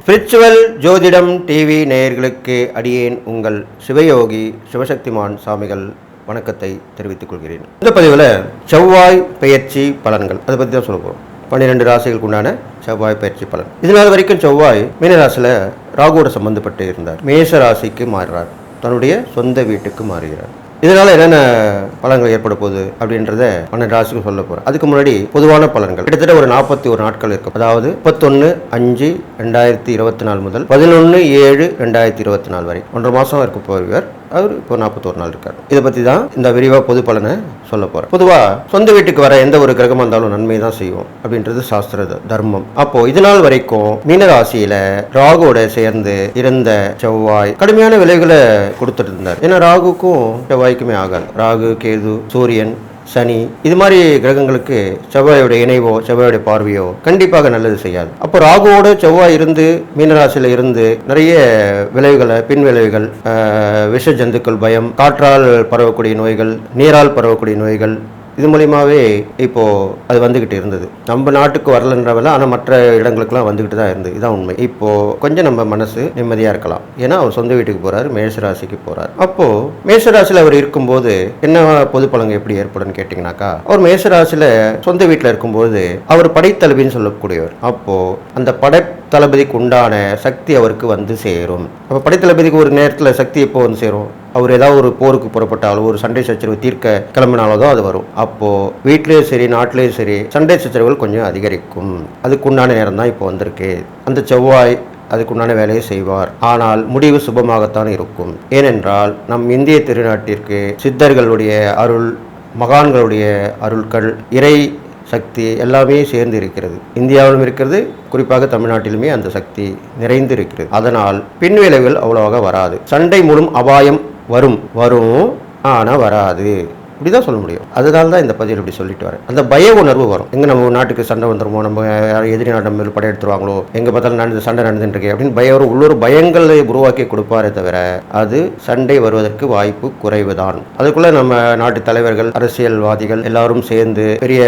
Spiritual ஜோதிடம் TV நேயர்களுக்கு அடியேன் உங்கள் சிவயோகி சிவசக்திமான் சாமிகள் வணக்கத்தை தெரிவித்துக் கொள்கிறேன். இந்த பதிவில் செவ்வாய் பெயர்ச்சி பலன்கள் அதை பற்றி தான் சொல்ல போகிறோம். 12 ராசிகளுக்கு உண்டான செவ்வாய் பயிற்சி பலன். இதனால் வரைக்கும் செவ்வாய் மீனராசியில் ராகுவோட சம்பந்தப்பட்டு இருந்தார். மேஷ ராசிக்கு மாறுறார், தன்னுடைய சொந்த வீட்டுக்கு மாறுகிறார். இதனால என்னென்ன பலன்கள் ஏற்பட போகுது அப்படின்றத 12 ராசிக்கும் சொல்ல போறேன். அதுக்கு முன்னாடி பொதுவான பலன்கள் கிட்டத்தட்ட ஒரு 41 நாட்கள் இருக்கும். அதாவது 31/5/2024 முதல் 11/7/2024 வரை 1.5 மாசம் இருக்க போகிறார். அவர் இப்போ 41 நாள் இருக்கார். இதை பத்தி தான் இந்த விரிவா பொது பலனை சொல்ல போறேன். பொதுவா சொந்த வீட்டுக்கு வர எந்த ஒரு கிரகமா இருந்தாலும் நன்மை தான் செய்யும் அப்படின்றது சாஸ்திர தர்மம். அப்போ இதனால் வரைக்கும் மீனராசியில ராகுவோட சேர்ந்து இருந்த செவ்வாய் கடுமையான விளைவுகளை கொடுத்துட்டு இருந்தார். ஏன்னா ராகுக்கும் செவ்வாய்க்குமே ஆகாது. ராகு, கேது, சூரியன், சனி இது மாதிரி கிரகங்களுக்கு செவ்வாயோட இணைவோ செவ்வாயோட பார்வையோ கண்டிப்பாக நல்லது செய்யாது. அப்போ ராகுவோட செவ்வாய் இருந்து மீனராசியில இருந்து நிறைய விளைவுகளை, பின் விளைவுகள், விஷ ஜந்துக்கள் பயம், காற்றால் பரவக்கூடிய நோய்கள், நீரால் பரவக்கூடிய நோய்கள், இது மூலியமாவே இப்போ அது வந்துகிட்டு இருந்தது. நம்ம நாட்டுக்கு வரலன்றவல, ஆனால் மற்ற இடங்களுக்குலாம் வந்துகிட்டு தான் இருந்தது. இதுதான் உண்மை. இப்போ கொஞ்சம் நம்ம மனசு நிம்மதியா இருக்கலாம். ஏன்னா அவர் சொந்த வீட்டுக்கு போறாரு, மேஷராசிக்கு போறாரு. அப்போ மேஷராசியில் அவர் இருக்கும்போது என்ன பொது பலன்கள் எப்படி ஏற்படும் கேட்டீங்கன்னாக்கா, அவர் மேஷராசியில சொந்த வீட்டில் இருக்கும்போது அவர் படைத்தளபதினு சொல்லக்கூடியவர். அப்போ அந்த படைத்தளபதிக்கு உண்டான சக்தி அவருக்கு வந்து சேரும். அப்போ படைத்தளபதிக்கு ஒரு நேரத்தில் சக்தி எப்போ வந்து சேரும்? அவர் ஏதாவது ஒரு போருக்கு புறப்பட்டாலோ, ஒரு சண்டை சச்சரவு தீர்க்க கிளம்பினாலோ தான் அது வரும். அப்போ வீட்லேயும் சரி நாட்டிலேயும் சரி சண்டை சச்சரவுகள் கொஞ்சம் அதிகரிக்கும். அதுக்குண்டான நேரம் தான் இப்போ வந்திருக்கு. அந்த செவ்வாய் அதுக்குண்டான வேலையை செய்வார். ஆனால் முடிவு சுபமாகத்தான் இருக்கும். ஏனென்றால் நம் இந்திய திருநாட்டிற்கு சித்தர்களுடைய அருள், மகான்களுடைய அருள்கள், இறை சக்தி எல்லாமே சேர்ந்து இருக்கிறது. இந்தியாவிலும் இருக்கிறது, குறிப்பாக தமிழ்நாட்டிலுமே அந்த சக்தி நிறைந்து இருக்கிறது. அதனால் பின் விளைவுகள் அவ்வளவாக வராது. சண்டை மூலம் அபாயம் வரும் ஆனால் வராது, இப்படிதான் சொல்ல முடியும். அதனால தான் இந்த பதிவில் இப்படி சொல்லிட்டு வரேன். அந்த பய உணர்வு வரும். எங்க நம்ம நாட்டுக்கு சண்டை வந்துருமோ, நம்ம எதிரி நாட்டு மேல் படையெடுத்துருவாங்களோ, எங்க பார்த்தாலும் சண்டை நடந்துட்டு அப்படின்னு உள்ளூர் பயங்களை உருவாக்கி கொடுப்பாரே தவிர அது சண்டை வருவதற்கு வாய்ப்பு குறைவுதான். அதுக்குள்ள நம்ம நாட்டு தலைவர்கள், அரசியல்வாதிகள் எல்லாரும் சேர்ந்து பெரிய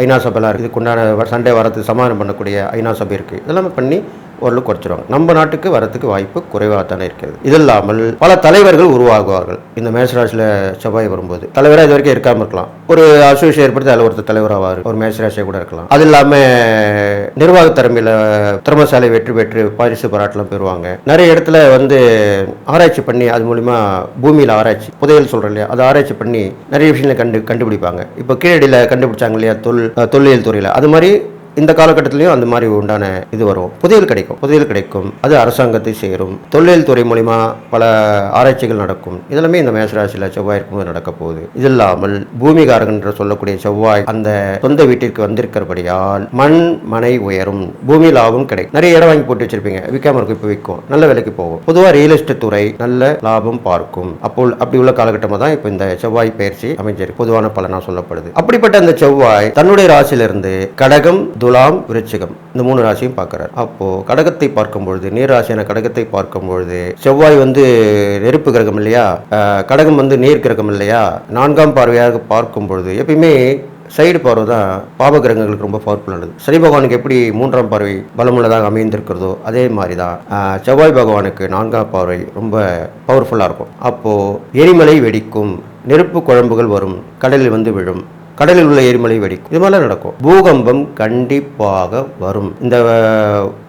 ஐநா சபைலாம் இருக்கு. இதுக்குண்டான சண்டை வரது சமாதானம் பண்ணக்கூடிய ஐநா சபை இருக்கு. இதெல்லாமே பண்ணி ஓரளவு குறைச்சிருவாங்க. நம்ம நாட்டுக்கு வரத்துக்கு வாய்ப்பு குறைவாக தானே இருக்கிறது. இது இல்லாமல் பல தலைவர்கள் உருவாகுவார்கள். இந்த மேஷராசியில் செவ்வாய் வரும்போது தலைவராக இது வரைக்கும் இருக்காமல் இருக்கலாம். ஒரு அசோசியேஷன் ஏற்படுத்தி அதில் ஒருத்தர் தலைவராவார். ஒரு மேஷராசியாக கூட இருக்கலாம். அது இல்லாமல் நிர்வாக திறமையில திறமசாலை வெற்றி பெற்று பரிசு பாராட்டெல்லாம் பெறுவாங்க. நிறைய இடத்துல ஆராய்ச்சி பண்ணி அது மூலிமா பூமியில் ஆராய்ச்சி, புதையல் சொல்கிறோம் இல்லையா, அதை ஆராய்ச்சி பண்ணி நிறைய விஷயங்களை கண்டுபிடிப்பாங்க. இப்போ கீழடியில் கண்டுபிடிச்சாங்க இல்லையா, தொல்லியல் துறையில். அது மாதிரி இந்த காலகட்டத்திலையும் அந்த மாதிரி உண்டான இது வரும். புதையல் கிடைக்கும். அது அரசாங்கத்தை சேரும். தொழில் துறை மூலிமா பல ஆராய்ச்சிகள் நடக்கும். இதெல்லாமே இந்த மேஷராசியில் செவ்வாய் இருக்கும்போது நடக்க போகுது. இது இல்லாமல் பூமிகாரகன் என்று சொல்லக்கூடிய செவ்வாய் அந்த சொந்த வீட்டிற்கு வந்திருக்கிறபடியால் மனை உயரும், பூமி லாபம் கிடைக்கும். நிறைய இடம் வாங்கி போட்டு வச்சிருப்பீங்க, விற்காம இருக்கும், இப்போ விற்கும், நல்ல விலைக்கு போகும். பொதுவாக ரியல் எஸ்டேட் துறை நல்ல லாபம் பார்க்கும். அப்படி உள்ள காலகட்டமாக தான் இப்போ இந்த செவ்வாய் பயிற்சி அமைஞ்சிருக்கு. பொதுவான பலனா சொல்லப்படுது. அப்படிப்பட்ட அந்த செவ்வாய் தன்னுடைய ராசியிலிருந்து கடகம், துலாம், விருச்சிகம் இந்த 3 ராசியும் பார்க்கிறார். அப்போ கடகத்தை பார்க்கும் பொழுது, நீர் ராசியான கடகத்தை பார்க்கும் பொழுது, செவ்வாய் நெருப்பு கிரகம் இல்லையா, கடகம் நீர் கிரகம் இல்லையா, 4ஆம் பார்வையாக பார்க்கும் பொழுது எப்பயுமே சைடு பார்வை தான் பாப கிரகங்களுக்கு ரொம்ப பவர்ஃபுல்லானது. சனி பகவானுக்கு எப்படி 3ஆம் பார்வை பலமுள்ளதாக அமைந்திருக்கிறதோ அதே மாதிரி தான் செவ்வாய் பகவானுக்கு 4ஆம் பார்வை ரொம்ப பவர்ஃபுல்லாக இருக்கும். அப்போ எரிமலை வெடிக்கும், நெருப்பு குழம்புகள் வரும், கடலில் விழும், கடலில் உள்ள எரிமலை வெடிக்கும், இது மாதிரிலாம் நடக்கும். பூகம்பம் கண்டிப்பாக வரும். இந்த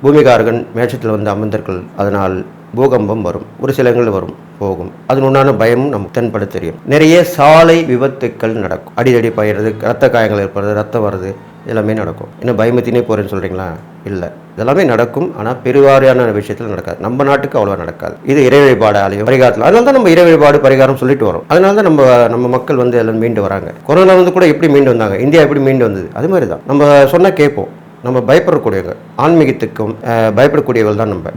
பூமிகாரகன் மேஷத்தில் அமர்ந்தர்கள், அதனால் பூகம்பம் வரும். ஒரு சில இடங்கள் வரும், போகும். அதன் உண்டான பயமும் நமக்கு தென்பட தெரியும். நிறைய சாலை விபத்துக்கள் நடக்கும். அடிதடி பயிறது, ரத்த காயங்கள் ஏற்படுறது, ரத்தம் வருது, எல்லாமே நடக்கும். என்ன பயமத்தினே போறேன்னு சொல்றீங்களா? இல்லை, இதெல்லாமே நடக்கும். ஆனால் பெருவாரியான விஷயத்தில் நடக்காது. நம்ம நாட்டுக்கு அவ்வளோ நடக்காது. இது இறை வழிபாடு ஆலயம் பரிகாரத்தில். அதனால தான் நம்ம இறை வழிபாடு பரிகாரம் சொல்லிட்டு வரோம். அதனால தான் நம்ம மக்கள் எல்லாம் மீண்டு வராங்க. கொரோனா கூட எப்படி மீண்டு வந்தாங்க, இந்தியா எப்படி மீண்டு வந்தது, அது மாதிரி தான் நம்ம சொன்னால் கேட்போம். நம்ம பயப்படக்கூடியவங்க, ஆன்மீகத்துக்கும் பயப்படக்கூடியவர்கள் தான் நம்ம.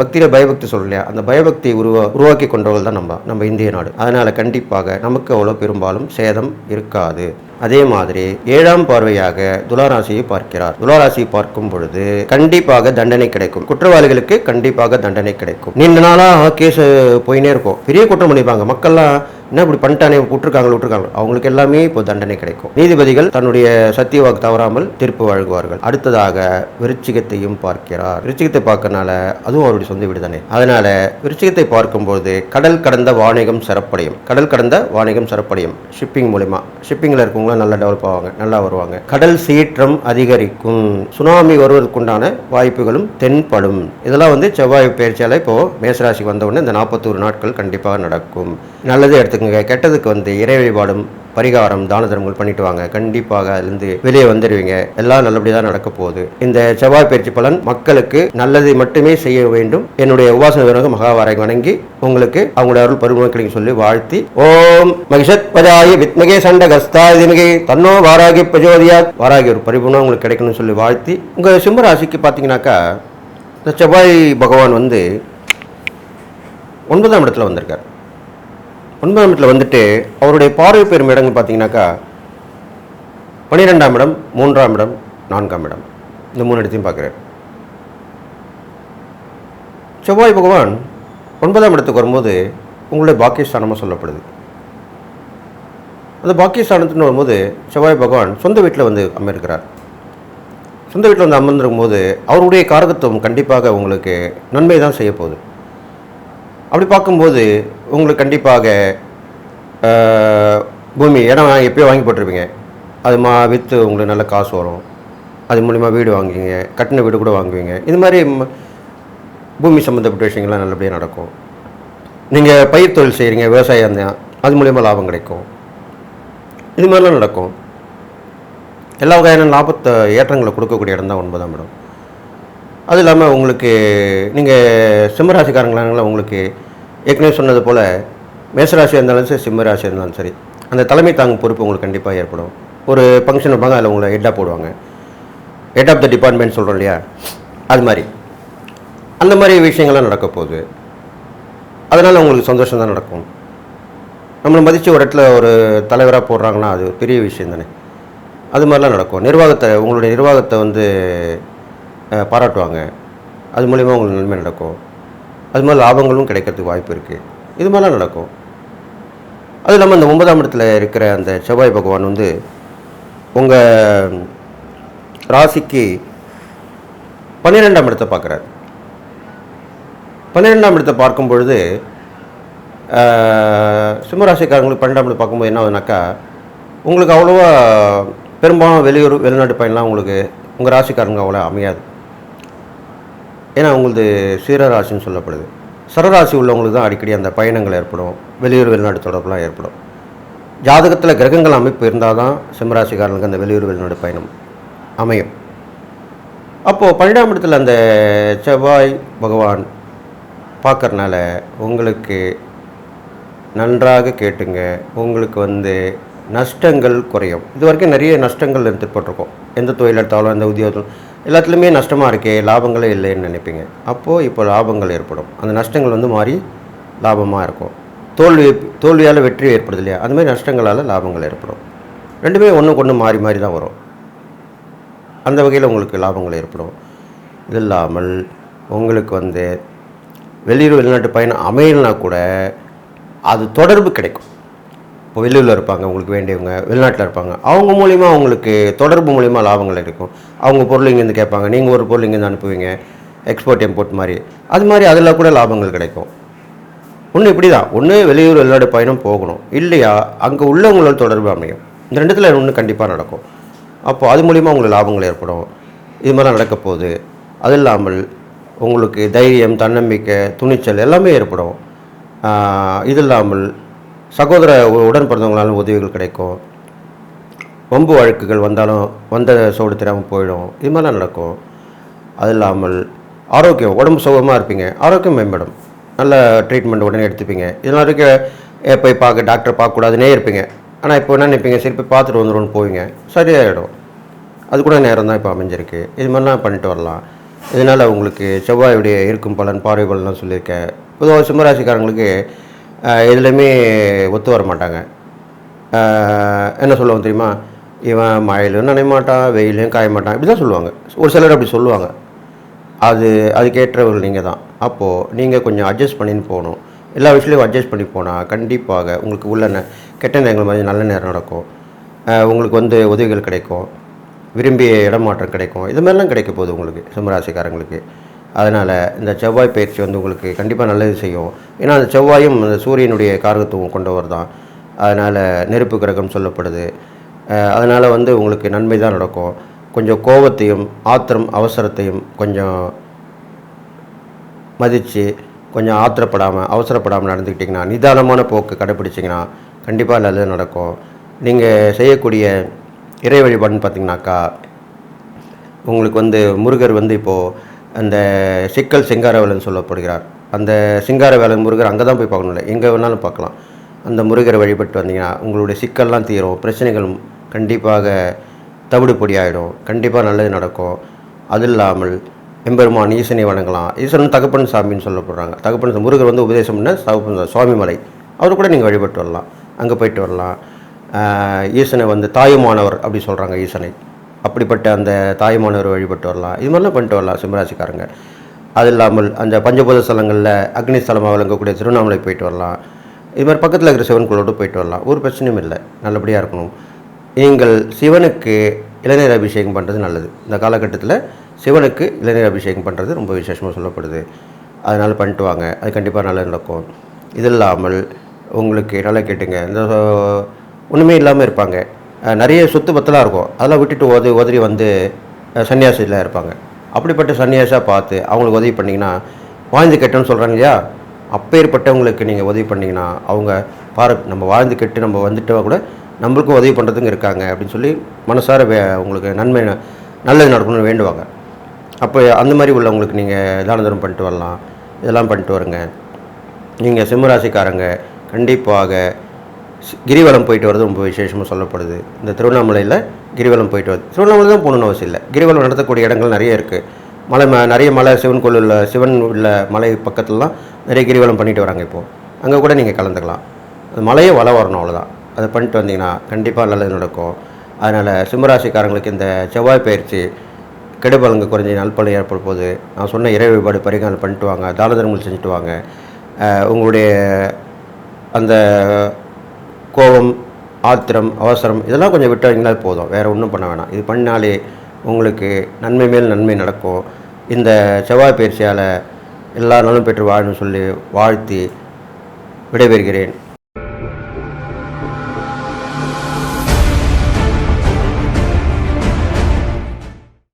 பக்தியில பயபக்தி சொல்லலையா, அந்த பயபக்தி உருவாக்கி கொண்டவர்கள் தான் நம்ம இந்திய நாடு. அதனால கண்டிப்பாக நமக்கு அவ்வளோ பெரும்பாலும் சேதம் இருக்காது. அதே மாதிரி 7ஆம் பார்வையாக துளாராசியை பார்க்கிறார். துளாராசியை பார்க்கும் பொழுது கண்டிப்பாக தண்டனை கிடைக்கும். குற்றவாளிகளுக்கு கண்டிப்பாக தண்டனை கிடைக்கும். நீண்ட நாளா கேஸ் போயினே இருக்கும். பெரிய குற்றம் பண்ணிப்பாங்க மக்கள்லாம். என்ன இப்படி பண்ணிட்டானே விட்டுருக்காங்க அவங்களுக்கு எல்லாமே இப்போ தண்டனை கிடைக்கும். நீதிபதிகள் தன்னுடைய சத்திய வாக்கு தவறாமல் தீர்ப்பு வழங்குவார்கள். அடுத்ததாக விருச்சிகத்தையும் பார்க்கிறார். விருச்சிகத்தை பார்க்கறனால அதுவும் அவருடைய சொந்த வீடு தானே. அதனால விருச்சிகத்தை பார்க்கும்போது கடல் கடந்த வாணிகம் சிறப்படையும் ஷிப்பிங் மூலிமா. ஷிப்பிங்கில் இருக்கவங்களாம் நல்லா டெவலப் ஆவாங்க, நல்லா வருவாங்க. கடல் சீற்றம் அதிகரிக்கும், சுனாமி வருவதற்குண்டான வாய்ப்புகளும் தென்படும். இதெல்லாம் செவ்வாய் பயிற்சியால் இப்போ மேசராசிக்கு வந்தவுடனே இந்த 41 நாட்கள் கண்டிப்பாக நடக்கும். நல்லது எடுத்துக்கோங்க. கெட்டதுக்கு இறை வழிபாடும் பரிகாரம் தான தர்மங்கள் பண்ணிட்டு வாங்க. கண்டிப்பாக அதுலேருந்து வெளியே வந்துடுவீங்க. எல்லாம் நல்லபடியாக தான் நடக்க போகுது. இந்த செவ்வாய் பயிற்சி பலன் மக்களுக்கு நல்லதை மட்டுமே செய்ய வேண்டும். என்னுடைய உபாசன வீரக மகாவாரை வணங்கி உங்களுக்கு அவங்களுடைய அருள் பரிமாணம் சொல்லி வாழ்த்தி, ஓம் மகிஷத் பஜாய வித்மகே சண்டகஸ்தாய திமகே தன்னோ வாராகி பிரஜோதியாத், வாராகி ஒரு பரிபூர்ணம் உங்களுக்கு கிடைக்கணும்னு சொல்லி வாழ்த்தி, உங்கள் சிம்மராசிக்கு பார்த்தீங்கன்னாக்கா இந்த செவ்வாய் பகவான் 9ஆம் இடத்துல வந்திருக்கார். 9ஆம் இடத்துல வந்துட்டு அவருடைய பார்வை பெறும் இடங்கள் பார்த்தீங்கன்னாக்கா 12ஆம் இடம், 3ஆம் இடம், 4ஆம் இடம், இந்த 3 இடத்தையும் பார்க்குறார். செவ்வாய் பகவான் 9ஆம் இடத்துக்கு வரும்போது உங்களுடைய பாக்கியஸ்தானமாக சொல்லப்படுது. அந்த பாக்கியஸ்தானத்துன்னு வரும்போது செவ்வாய் பகவான் சொந்த வீட்டில் அமர்கிறார். சொந்த வீட்டில் அமர்ந்திருக்கும் போது அவருடைய காரகத்துவம் கண்டிப்பாக உங்களுக்கு நன்மை தான் செய்ய போகுது. அப்படி பார்க்கும்போது உங்களுக்கு கண்டிப்பாக பூமி இடம் எப்போயோ வாங்கி போட்டிருப்பீங்க, அது விற்று உங்களுக்கு நல்ல காசு வரும். அது மூலிமா வீடு வாங்குவீங்க, கட்டின வீடு கூட வாங்குவீங்க. இது மாதிரி பூமி சம்மந்தப்பட்ட விஷயங்கள்லாம் நல்லபடியாக நடக்கும். நீங்கள் பயிர் தொழில் செய்கிறீங்க, விவசாயம் தான், அது மூலிமா லாபம் கிடைக்கும். இது மாதிரிலாம் நடக்கும். எல்லா வகையான லாபத்தை ஏற்றங்களை கொடுக்கக்கூடிய இடம் தான் 9ஆம் இடம். அது இல்லாமல் உங்களுக்கு நீங்கள் சிம்மராசிக்காரங்களாங்களா, உங்களுக்கு ஏற்கனவே சொன்னது போல் மேசராசியாக இருந்தாலும் சரி, சிம்மராசியாக இருந்தாலும் சரி, அந்த தலைமை தாங்கும் பொறுப்பு உங்களுக்கு கண்டிப்பாக ஏற்படும். ஒரு ஃபங்க்ஷன் வைப்பாங்க, அதில் உங்களை ஹெட்டாக போடுவாங்க. ஹெட் ஆஃப் த டிபார்ட்மெண்ட் சொல்கிறோம் இல்லையா, அது மாதிரி அந்த மாதிரி விஷயங்கள்லாம் நடக்க போகுது. அதனால் உங்களுக்கு சந்தோஷம் தான் நடக்கும். நம்மளை மதித்து ஒரு இடத்துல ஒரு தலைவராக போடுறாங்கன்னா அது பெரிய விஷயம் தானே. அது மாதிரிலாம் நடக்கும். உங்களுடைய நிர்வாகத்தை பாராட்டுவாங்க. அது மூலிமா உங்களுக்கு நன்மை நடக்கும். அது மாதிரி லாபங்களும் கிடைக்கிறதுக்கு வாய்ப்பு இருக்குது. இது மாதிரிலாம் நடக்கும். அது இல்லாமல் இந்த 9ஆம் இடத்துல இருக்கிற அந்த செவ்வாய் பகவான் உங்கள் ராசிக்கு 12ஆம் இடத்தை பார்க்குறாரு. 12ஆம் இடத்தை பார்க்கும் பொழுது சிம்மராசிக்காரங்களுக்கு 12ஆம் இடத்தை பார்க்கும்போது என்ன ஆகுதுனாக்கா, உங்களுக்கு அவ்வளோவா பெரும்பாலும் வெளிநாட்டு பயணம்லாம் உங்களுக்கு உங்கள் ராசிக்காரங்க அவ்வளோ அமையாது. ஏன்னா உங்களது சீரராசின்னு சொல்லப்படுது. சரராசி உள்ளவங்களுக்கு தான் அடிக்கடி அந்த பயணங்கள் ஏற்படும், வெளிநாடு தொடர்புலாம் ஏற்படும். ஜாதகத்தில் கிரகங்கள் அமைப்பு இருந்தால் தான் சிம்மராசிக்காரங்களுக்கு அந்த வெளிநாடு பயணம் அமையும். அப்போது 12ஆம் இடத்துல அந்த செவ்வாய் பகவான் பார்க்கறனால உங்களுக்கு நன்றாக கேட்டுங்க, உங்களுக்கு நஷ்டங்கள் குறையும். இது வரைக்கும் நிறைய நஷ்டங்கள் ஏற்பட்டிருக்கும். எந்த தொழில் எடுத்தாலும், எந்த உத்தியோகம் எல்லாத்துலேயுமே நஷ்டமாக இருக்கே, லாபங்களே இல்லைன்னு நினைப்பீங்க. அப்போது இப்போ லாபங்கள் ஏற்படும். அந்த நஷ்டங்கள் மாறி லாபமாக இருக்கும். தோல்வியால் வெற்றி ஏற்படுது இல்லையா, அதுமாதிரி நஷ்டங்களால் லாபங்கள் ஏற்படும். ரெண்டுமே ஒன்றுக்கு ஒன்று மாறி மாறி தான் வரும். அந்த வகையில் உங்களுக்கு லாபங்கள் ஏற்படும். இது இல்லாமல் உங்களுக்கு வெளிநாட்டு பயணம் அமையலனா கூட அது தொடர்பு கிடைக்கும். இப்போ வெளியூரில் இருப்பாங்க, உங்களுக்கு வேண்டியவங்க வெளிநாட்டில் இருப்பாங்க, அவங்க மூலிமா அவங்களுக்கு தொடர்பு மூலிமா லாபங்கள் இருக்கும். அவங்க பொருள் இங்கேருந்து கேட்பாங்க, நீங்கள் ஒரு பொருள் இங்கேருந்து அனுப்புவீங்க, எக்ஸ்போர்ட் இம்போர்ட் மாதிரி. அது மாதிரி அதில் கூட லாபங்கள் கிடைக்கும். ஒன்று இப்படி தான், ஒன்று வெளியூர் வெளிநாடு பயணம் போகணும், இல்லையா அங்கே உள்ளவங்களோட தொடர்பு அமையும். இந்த ரெண்டுத்தில் ஒன்று கண்டிப்பாக நடக்கும். அப்போது அது மூலிமா உங்களுக்கு லாபங்கள் ஏற்படும். இது மாதிரிலாம் நடக்க போகுது. அது இல்லாமல் உங்களுக்கு தைரியம், தன்னம்பிக்கை, துணிச்சல் எல்லாமே ஏற்படும். இது இல்லாமல் சகோதர உடன் பிறந்தவங்களாலும் உதவிகள் கிடைக்கும். வம்பு வழக்குகள் வந்தாலும் வந்த சோடு தெரியாமல் போயிடும். இது மாதிரிலாம் நடக்கும். அது இல்லாமல் ஆரோக்கியம், உடம்பு சுகமாக இருப்பீங்க, ஆரோக்கியம் மேம்படும். நல்ல ட்ரீட்மெண்ட் உடனே எடுத்துப்பீங்க. இதெல்லாம் இருக்க போய் டாக்டரை பார்க்கக்கூடாதுன்னே இருப்பீங்க. ஆனால் இப்போ என்ன நினைப்பீங்க, சரி போய் பார்த்துட்டு வந்துடும்னு போவீங்க, சரியாயிடும். அது கூட நேரம் தான் இப்போ அமைஞ்சிருக்கு. இது மாதிரிலாம் பண்ணிட்டு வரலாம். இதனால் உங்களுக்கு செவ்வாயுடைய இருக்கும் பலன், பார்வை பலன்லாம் சொல்லியிருக்கேன். பொதுவாக சிம்மராசிக்காரங்களுக்கு எதுலேயுமே ஒத்து வர மாட்டாங்க. என்ன சொல்லுவாங்க தெரியுமா, இவன் மழையிலும் நனைய மாட்டான், வெயிலையும் காய மாட்டான், இப்படி தான் சொல்லுவாங்க. ஒரு சிலர் அப்படி சொல்லுவாங்க. அதுக்கேற்றவர்கள் நீங்கள் தான். அப்போது நீங்கள் கொஞ்சம் அட்ஜஸ்ட் பண்ணின்னு போகணும். எல்லா விஷயத்தையும் அட்ஜஸ்ட் பண்ணி போனால் கண்டிப்பாக உங்களுக்கு உள்ள கெட்ட நேரங்கள் மாதிரி நல்ல நேரம் நடக்கும். உங்களுக்கு உதவிகள் கிடைக்கும், விரும்பிய இடமாற்றம் கிடைக்கும். இது மாதிரிலாம் கிடைக்க போகுது உங்களுக்கு சிம்மராசிக்காரங்களுக்கு. அதனால் இந்த செவ்வாய் பயிற்சி உங்களுக்கு கண்டிப்பாக நல்லது செய்யும். ஏன்னா அந்த செவ்வாயும் அந்த சூரியனுடைய காரகத்துவம் கொண்டவர் தான். அதனால் நெருப்பு கிரகம் சொல்லப்படுது. அதனால் உங்களுக்கு நன்மை தான் நடக்கும். கொஞ்சம் கோபத்தையும் ஆத்திரம் அவசரத்தையும் கொஞ்சம் மதித்து கொஞ்சம் அவசரப்படாமல் நடந்துக்கிட்டிங்கன்னா, நிதானமான போக்கு கடைப்பிடிச்சிங்கன்னா கண்டிப்பாக நல்லது நடக்கும். நீங்கள் செய்யக்கூடிய இறை வழிபாடுன்னு பார்த்திங்கனாக்கா, உங்களுக்கு முருகர் இப்போது அந்த சிக்கல் சிங்காரவேலன் சொல்லப்படுகிறார். அந்த சிங்காரவேலன் முருகர் அங்கே தான் போய் பார்க்கணும், இல்லை எங்கே வேணாலும் பார்க்கலாம். அந்த முருகரை வழிபட்டு வந்தீங்கன்னா உங்களுடைய சிக்கல்லாம் தீரும், பிரச்சனைகள் கண்டிப்பாக தவிடுபொடி ஆகிடும், கண்டிப்பாக நல்லது நடக்கும். அது இல்லாமல் எம்பெருமான் ஈசனை வணங்கலாம். ஈசன் தகப்பன் சாமின்னு சொல்லப்படுறாங்க. தகப்பன் முருகர் உபதேசம் பண்ண சுவாமிமலை, அவர் கூட நீங்கள் வழிபட்டு வரலாம், அங்கே போயிட்டு வரலாம். ஈசனை தாயுமானவர் அப்படி சொல்கிறாங்க ஈசனை. அப்படிப்பட்ட அந்த தாயுமானவர் வழிபட்டு வரலாம். இது மாதிரிலாம் பண்ணிட்டு வரலாம் சிம்மராசிக்காரங்க. அது இல்லாமல் அந்த பஞ்சபூத ஸ்தலங்களில் அக்னி ஸ்தலமாக விளங்கக்கூடிய திருவண்ணாமலை போயிட்டு வரலாம். இது மாதிரி பக்கத்தில் இருக்கிற சிவன் கோளோடு போயிட்டு வரலாம். ஒரு பிரச்சனையும் இல்லை, நல்லபடியாக இருக்கணும். நீங்கள் சிவனுக்கு இளநீர் அபிஷேகம் பண்ணுறது நல்லது. இந்த காலகட்டத்தில் சிவனுக்கு இளநீர் அபிஷேகம் பண்ணுறது ரொம்ப விசேஷமாக சொல்லப்படுது. அதனால் பண்ணிட்டு வாங்க, அது கண்டிப்பாக நல்லா நடக்கும். இது இல்லாமல் உங்களுக்கு நல்லா கேட்டுங்க, இந்த ஒன்றுமே இல்லாமல் இருப்பாங்க, நிறைய சொத்து பத்தலாக இருக்கும், அதெல்லாம் விட்டுட்டு உதறி சன்னியாசியில் இருப்பாங்க. அப்படிப்பட்ட சன்னியாசாக பார்த்து அவங்களுக்கு உதவி பண்ணிங்கன்னா, வாழ்ந்து கெட்டோன்னு சொல்கிறாங்க இல்லையா, அப்பேற்பட்டவங்களுக்கு நீங்கள் உதவி பண்ணிங்கன்னா அவங்க நம்ம வாழ்ந்து கெட்டு நம்ம வந்துட்டா கூட நம்மளுக்கும் உதவி பண்ணுறதுங்க இருக்காங்க அப்படின்னு சொல்லி மனசார உங்களுக்கு நன்மை நல்லது நடக்கணும்னு வேண்டுவாங்க. அப்போ அந்த மாதிரி உள்ளவங்களுக்கு நீங்கள் தான தர்மம் பண்ணிட்டு வரலாம். இதெல்லாம் பண்ணிட்டு வருங்க. நீங்கள் சிம்மராசிக்காரங்க கண்டிப்பாக கிரிவலம் போயிட்டு வரது ரொம்ப விசேஷமாக சொல்லப்படுது. இந்த திருவண்ணாமலையில் கிரிவலம் போயிட்டு வருது. திருவண்ணாமலை தான் போகணுன்னு அவசியம் இல்லை, கிரிவலம் நடத்தக்கூடிய இடங்கள் நிறைய இருக்குது. நிறைய மலை சிவன் கோயில் சிவன் உள்ள மலை பக்கத்துலலாம் நிறைய கிரிவலம் பண்ணிட்டு வராங்க. இப்போது அங்கே கூட நீங்கள் கலந்துக்கலாம். அந்த மலையை வரணும், அவ்வளோதான். அதை பண்ணிட்டு வந்தீங்கன்னா கண்டிப்பாக நல்லது நடக்கும். அதனால் சிம்மராசிக்காரங்களுக்கு இந்த செவ்வாய் பயிற்சி கெடுபலங்க குறைஞ்சி நல்பலன் ஏற்படும் போது நான் சொன்ன இறை வழிபாடு பரிகாரம் பண்ணிட்டு வாங்க, தான தர்மங்கள் செஞ்சுட்டு வாங்க. உங்களுடைய அந்த கோபம் ஆத்திரம் அவசரம் இதெல்லாம் கொஞ்சம் விட்டுவீங்களா போதும், வேறு ஒன்றும் பண்ண வேணாம். இது பண்ணாலே உங்களுக்கு நன்மை மேல் நன்மை நடக்கும். இந்த செவ்வாய் பயிற்சியால் எல்லா நலும் பெற்று வாழணும்னு சொல்லி வாழ்த்தி விடைபெறுகிறேன்.